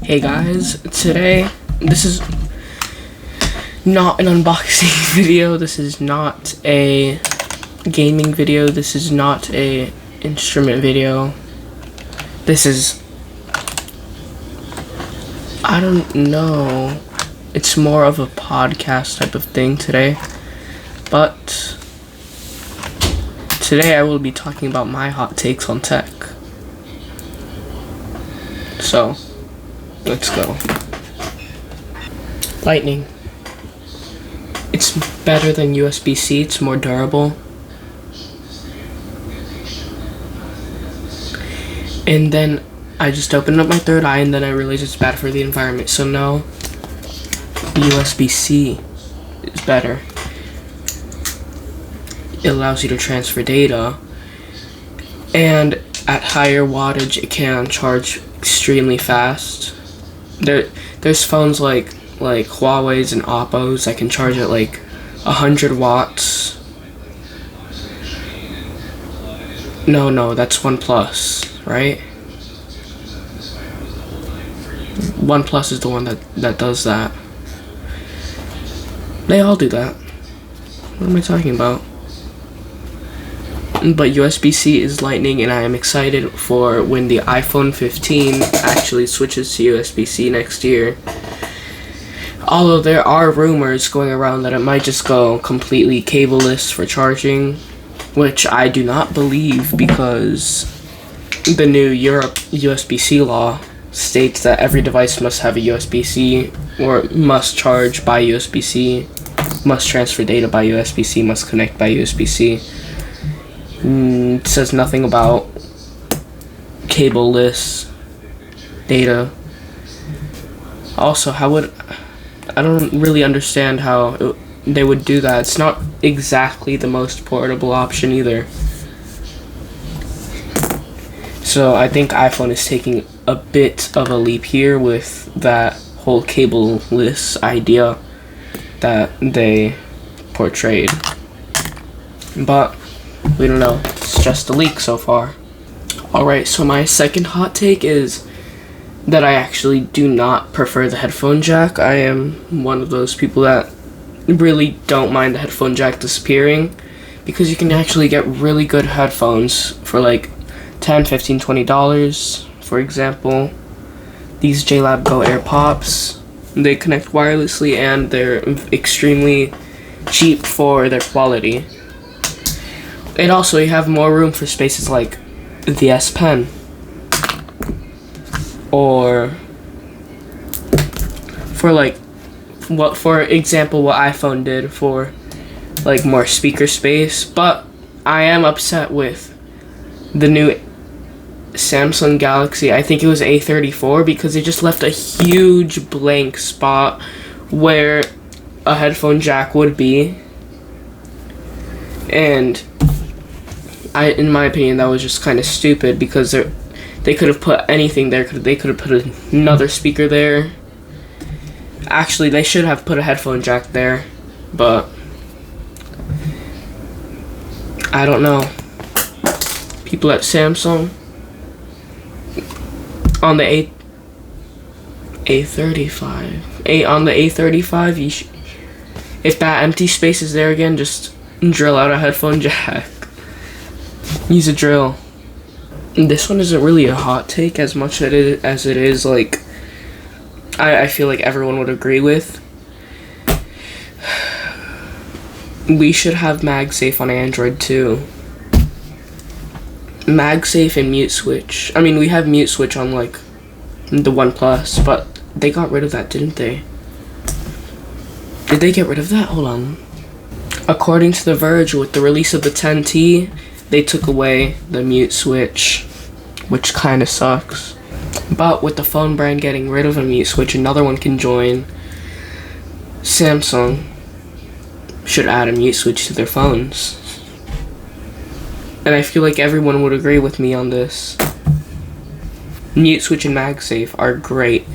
Hey guys, today, this is not an unboxing video, this is not a gaming video, this is not a instrument video, this is, I don't know, it's more of a podcast type of thing today, but today I will be talking about my hot takes on tech. So, let's go. Lightning. It's better than USB-C, it's more durable. And then I just opened up my third eye and then I realized it's bad for the environment. So no, USB-C is better. It allows you to transfer data, and at higher wattage it can charge extremely fast. There's phones like Huawei's and Oppo's that can charge at like 100 watts. No, that's OnePlus, right? OnePlus is the one that does that. They all do that. What am I talking about? But USB-C is lightning, and I am excited for when the iPhone 15 actually switches to USB-C next year. Although there are rumors going around that it might just go completely cableless for charging, which I do not believe, because the new Europe USB-C law states that every device must have a USB-C, or must charge by USB-C, must transfer data by USB-C, must connect by USB-C. It says nothing about cableless data. Also, I don't really understand how they would do that. It's not exactly the most portable option either. So I think iPhone is taking a bit of a leap here with that whole cableless idea that they portrayed. But we don't know. It's just a leak so far. Alright, so my second hot take is that I actually do not prefer the headphone jack. I am one of those people that really don't mind the headphone jack disappearing, because you can actually get really good headphones for like $10, $15, $20. For example, these JLab Go AirPops. They connect wirelessly and they're extremely cheap for their quality. And also, you have more room for spaces like the S Pen, or for example, what iPhone did for like more speaker space. But I am upset with the new Samsung Galaxy, I think it was A34, because they just left a huge blank spot where a headphone jack would be, and in my opinion, that was just kind of stupid, because they could have put anything there. They could have put another speaker there. Actually, they should have put a headphone jack there, but I don't know. People at Samsung on the A35, on the A35, if that empty space is there again, just drill out a headphone jack. Use a drill. This one isn't really a hot take as much as it is like I feel like everyone would agree with. We should have MagSafe on Android too. MagSafe and mute switch. I mean, we have mute switch on like the OnePlus, but they got rid of that, didn't they? Did they get rid of that? Hold on. According to The Verge, with the release of the 10T, they took away the mute switch, which kind of sucks. But with the phone brand getting rid of a mute switch, another one can join. Samsung should add a mute switch to their phones. And I feel like everyone would agree with me on this. Mute switch and MagSafe are great.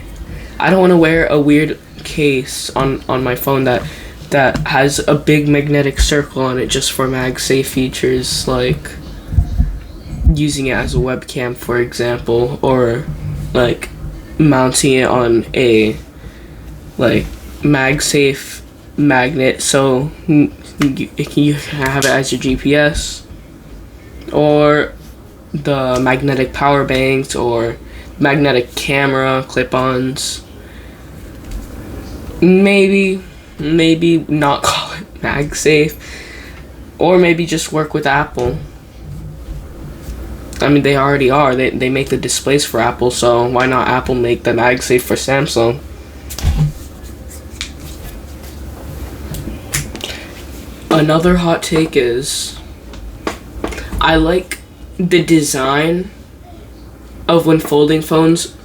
I don't want to wear a weird case on my phone that has a big magnetic circle on it just for MagSafe features, like using it as a webcam, for example, or like mounting it on a like MagSafe magnet, so you can have it as your GPS, or the magnetic power banks, or magnetic camera clip-ons. Maybe not call it MagSafe, or maybe just work with Apple. I mean, they already are. They make the displays for Apple, so why not Apple make the MagSafe for Samsung? Another hot take is, I like the design of when folding phones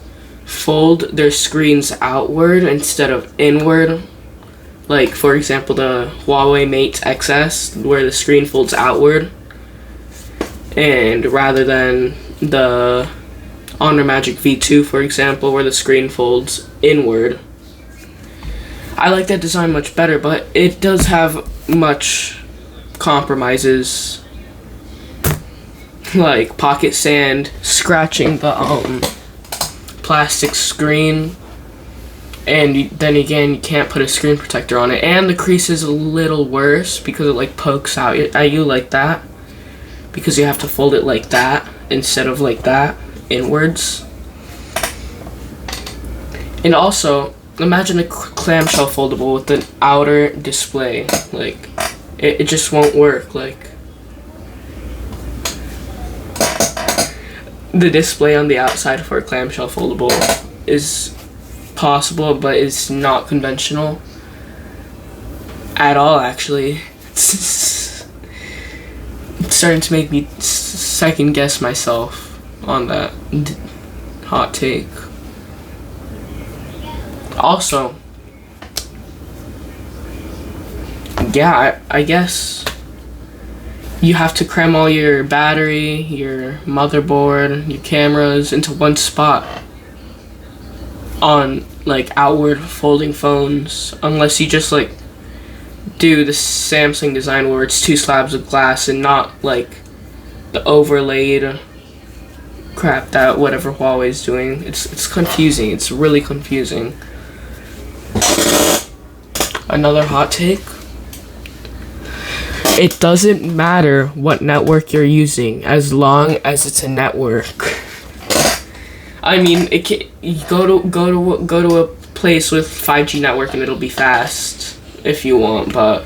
fold their screens outward instead of inward. Like, for example, the Huawei Mate XS, where the screen folds outward, and rather than the Honor Magic V2, for example, where the screen folds inward. I like that design much better, but it does have much compromises, like pocket sand, scratching the plastic screen, and then again, you can't put a screen protector on it, and the crease is a little worse because it like pokes out at you like that, because you have to fold it like that instead of like that inwards. And also, imagine a clamshell foldable with an outer display. Like, it just won't work. Like, the display on the outside for a clamshell foldable is possible, but it's not conventional at all, actually. It's starting to make me second guess myself on that hot take. Also, yeah, I guess you have to cram all your battery, your motherboard, your cameras into one spot on like outward folding phones, unless you just like do the Samsung design where it's two slabs of glass and not like the overlaid crap that whatever Huawei's doing. It's confusing. It's really confusing. Another hot take. It doesn't matter what network you're using as long as it's a network. I mean, it can, you go to a place with 5G network and it'll be fast if you want, but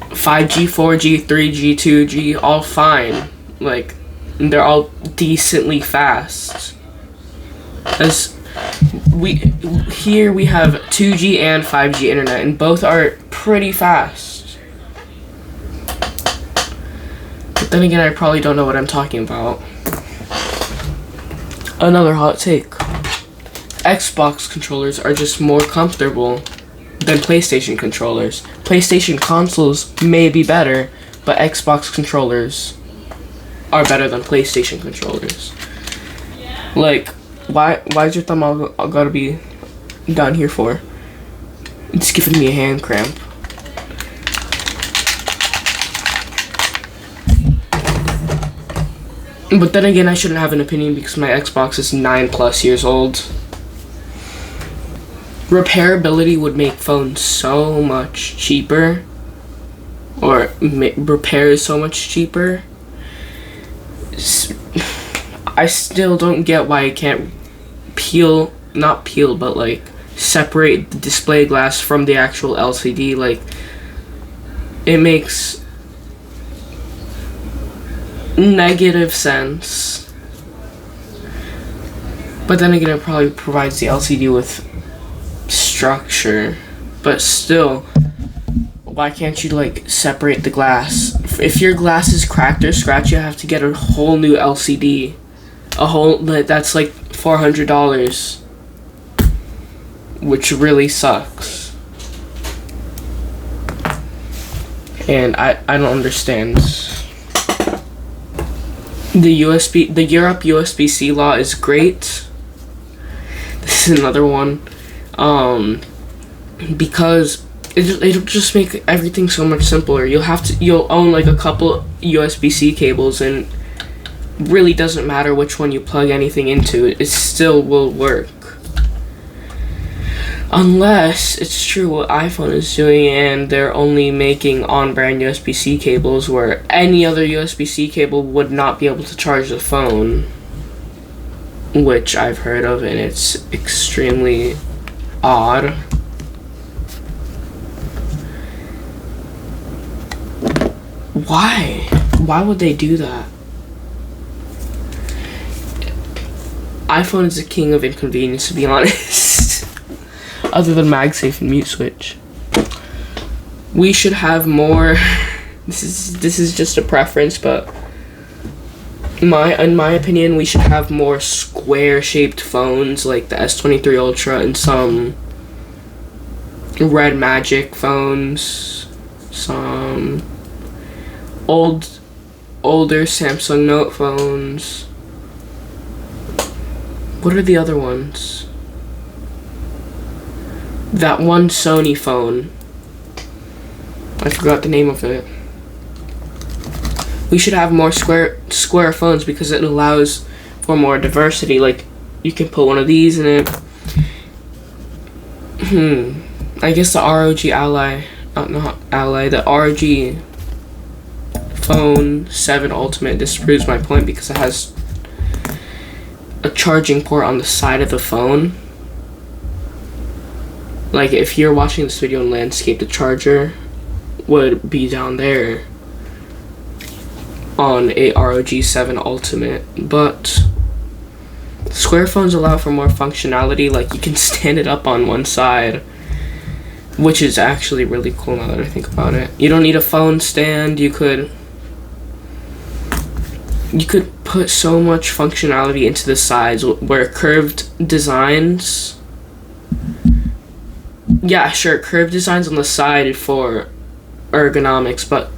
5G, 4G, 3G, 2G, all fine. Like, they're all decently fast. As we have 2G and 5G internet, and both are pretty fast. But then again, I probably don't know what I'm talking about. Another hot take. Xbox controllers are just more comfortable than PlayStation controllers. PlayStation consoles may be better, but Xbox controllers are better than PlayStation controllers. Like, why is your thumb all gotta be down here for? It's giving me a hand cramp. But then again, I shouldn't have an opinion because my Xbox is 9+ years old. Repairability would make phones so much cheaper, or repair is so much cheaper. I still don't get why I can't but like separate the display glass from the actual LCD. Like, it makes negative sense. But then again, it probably provides the LCD with structure. But still, why can't you like separate the glass? If your glass is cracked or scratched, you have to get a whole new LCD. That's like $400, which really sucks. And I don't understand. The Europe USB-C law is great. This is another one, because it'll just make everything so much simpler. You'll own like a couple USB-C cables, and really doesn't matter which one you plug anything into. It still will work. Unless it's true what iPhone is doing and they're only making on-brand USB-C cables where any other USB-C cable would not be able to charge the phone, which I've heard of, and it's extremely odd. Why? Why would they do that? iPhone is the king of inconvenience, to be honest. Other than MagSafe and mute switch. We should have more. This is just a preference, but in my opinion, we should have more square-shaped phones like the S23 Ultra and some Red Magic phones, some older Samsung Note phones. What are the other ones? That one Sony phone. I forgot the name of it. We should have more square phones because it allows for more diversity. Like, you can put one of these in it. I guess the ROG Ally, not Ally, the ROG Phone 7 Ultimate disproves my point because it has a charging port on the side of the phone. Like, if you're watching this video in landscape, the charger would be down there on a ROG 7 Ultimate. But square phones allow for more functionality. Like, you can stand it up on one side, which is actually really cool now that I think about it. You don't need a phone stand. You could put so much functionality into the sides where curved designs. Yeah, sure, curved designs on the side for ergonomics, but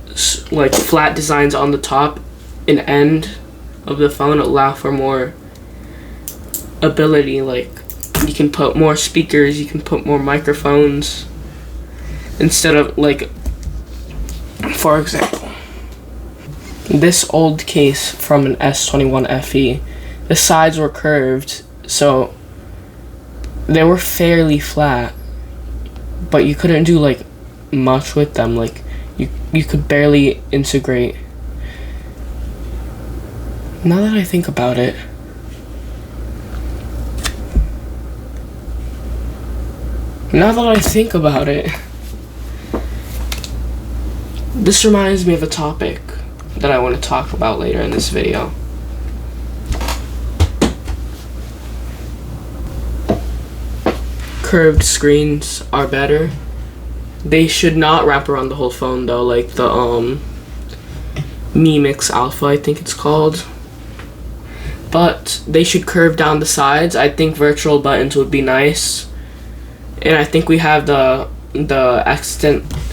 like flat designs on the top and end of the phone allow for more ability. Like, you can put more speakers, you can put more microphones instead of, like, for example, this old case from an S21 FE, the sides were curved, so they were fairly flat, but you couldn't do like much with them. Like, you could barely integrate. Now that I think about it, this reminds me of a topic that I want to talk about later in this video. Curved screens are better. They should not wrap around the whole phone though, like the Mi Mix Alpha, I think it's called. But they should curve down the sides. I think virtual buttons would be nice. And I think we have the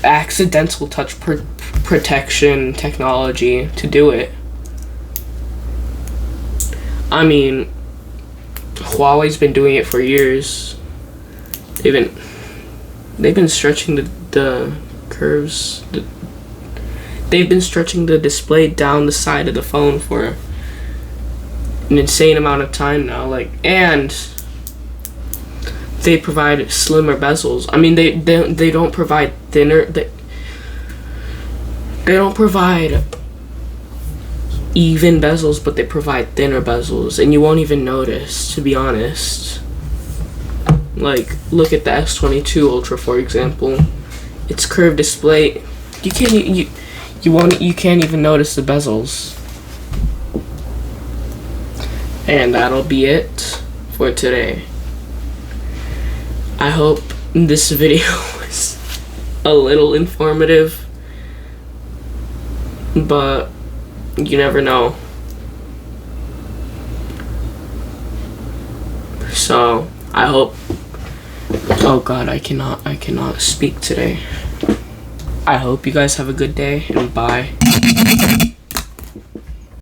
accidental touch protection technology to do it. I mean, Huawei's been doing it for years. They've been stretching the curves. They've been stretching the display down the side of the phone for an insane amount of time now. Like, and they provide slimmer bezels. I mean, they don't provide thinner. They don't provide even bezels, but they provide thinner bezels, and you won't even notice, to be honest. Like, look at the S22 Ultra, for example. It's curved display. You can't even notice the bezels. And that'll be it for today. I hope this video was a little informative, but you never know. So I hope. Oh God, I cannot speak today. I hope you guys have a good day, and bye.